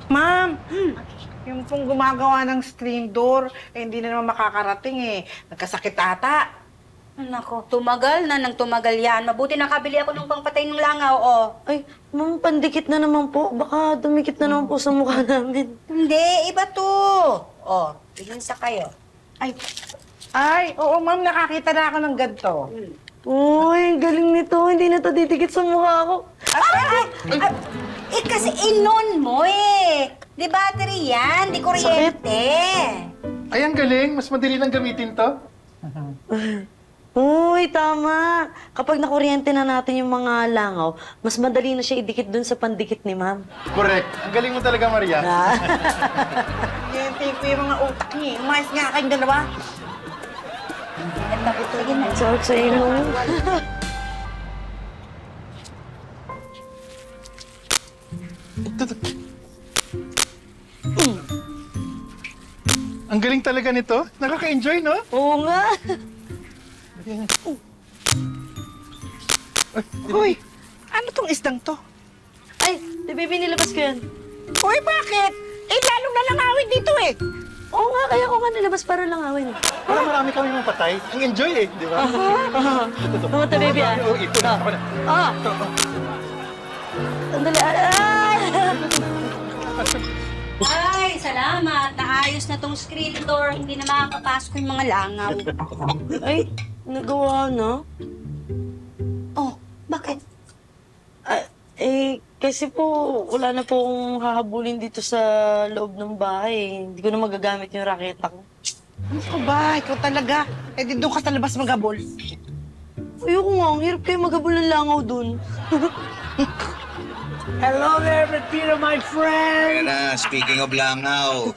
Ma'am, yung pong gumagawa ng screen door, hindi na naman makakarating eh. Nagkasakit ata. Nako, tumagal na nang tumagal yan. Mabuti nakabili ako ng pangpatay ng langaw, oh. Ay, ma'am, pandikit na naman po. Baka dumikit na naman po sa mukha namin. Hindi, iba to. Oh, tingin sa kayo. Ay, oo ma'am, nakakita na ako ng ganito. Uy, galing nito. Hindi na to didikit sa mukha ko. Kasi inon mo eh. Di battery yan, di kuryente. Ay, ang galing. Mas madali nang gamitin to. Uy, tama. Kapag nakuryente na natin yung mga langaw, mas madali na siya idikit dun sa pandikit ni ma'am. Correct. Ang galing mo talaga, Maria. Kuryente ko yung mga utak niya. Umayos nga kayong dalawa. At bakit yun na? Sorry sa inyo. Ang galing talaga nito. Nakaka-enjoy, no? Oo nga. Hoy, ano tong isdang to? Ay, di baby, nilabas ko yan. Hoy, bakit? Eh, lalong nalangawin dito eh. Oo nga, kaya ko nga nilabas para langawin. Para marami kami mapatay. Ang enjoy eh, di ba? Tama to, baby, ah. Oo, ito na. Ako na. Ah! Sandali. Ay! Ay, salamat. Naayos na tong screen door. Hindi na makakapasok yung mga langaw. Ay, nagawa na? Oh, bakit? Kasi po, wala na po akong hahabulin dito sa loob ng bahay. Hindi ko na magagamit yung raketa ko. Ano ka ba? Ikaw talaga. Eh, di doon ka sa labas magabol. Ayoko nga, ang hirap kayo maghabol ng langaw dun. Hello there, Pepino, my friend! Kaya na, speaking of langaw.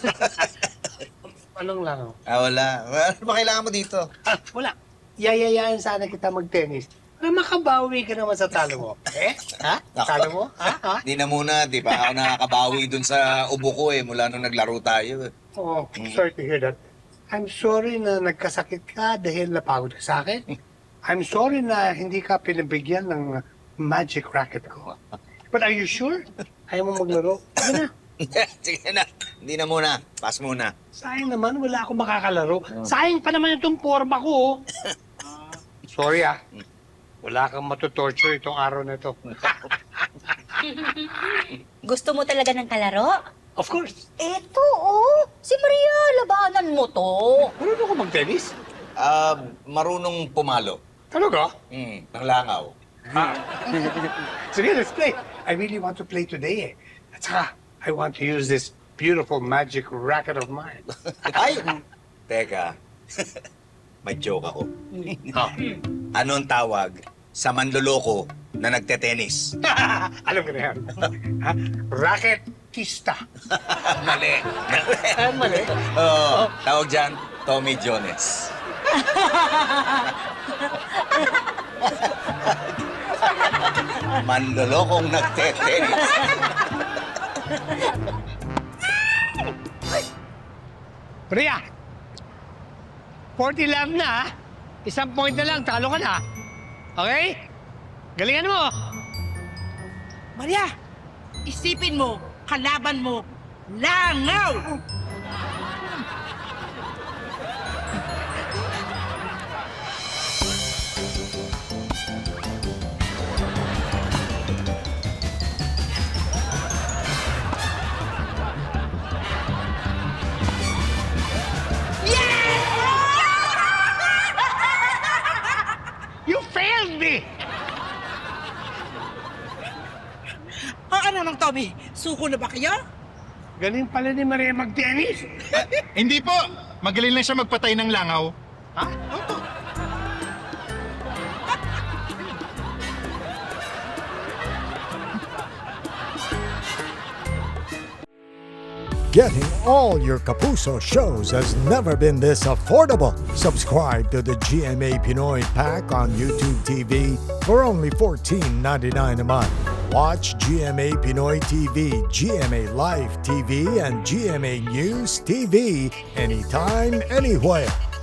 Anong langaw? Wala. Ano ba kailangan mo dito? Wala. Yayayaan sana kita mag-tennis. Para makabawi ka naman sa talo mo. Eh? Ha? Talo mo? Ha? Di na muna, di pa ako nakakabawi dun sa ubo ko eh, mula nung naglaro tayo. Oh, sorry to hear that. I'm sorry na nagkasakit ka dahil napagod ka sa akin. I'm sorry na hindi ka pinabigyan ng magic racket ko. But are you sure? Ayaw mo maglaro? Sige na. Sige na, hindi na muna. Pass muna. Sayang naman, wala akong makakalaro. Sayang pa naman itong forma ko. Sorry ah. Wala kang matutorture itong araw na ito. Gusto mo talaga ng kalaro? Of course. Eto, oh. Si Maria, labanan mo to. Marunong ko mag-tennis? Marunong pumalo. Talaga? Ng langaw. Sige, let's play. I really want to play today eh. At saka, I want to use this beautiful magic racket of mine. Ay! Teka, may joke ako. Anong tawag sa manloloko na nagtetennis? Alam ko na yan. Ha? Racketista. Mali. Mali. Oo, tawag dyan, Tommy Jones. Manlolokong nagtetennis. Priya! 40 lang na, ha? Isang point na lang, talo ka na. Okay? Galingan mo! Maria, isipin mo, kalaban mo, langaw! You failed me! Ano nang Tommy? Suko na ba kayo? Galing pala ni Maria mag-tennis. Hindi po. Magaling lang siya magpatay ng langaw. Ha? Getting all your Kapuso shows has never been this affordable. Subscribe to the GMA Pinoy Pack on YouTube TV for only $14.99 a month. Watch GMA Pinoy TV, GMA Live TV, and GMA News TV anytime, anywhere.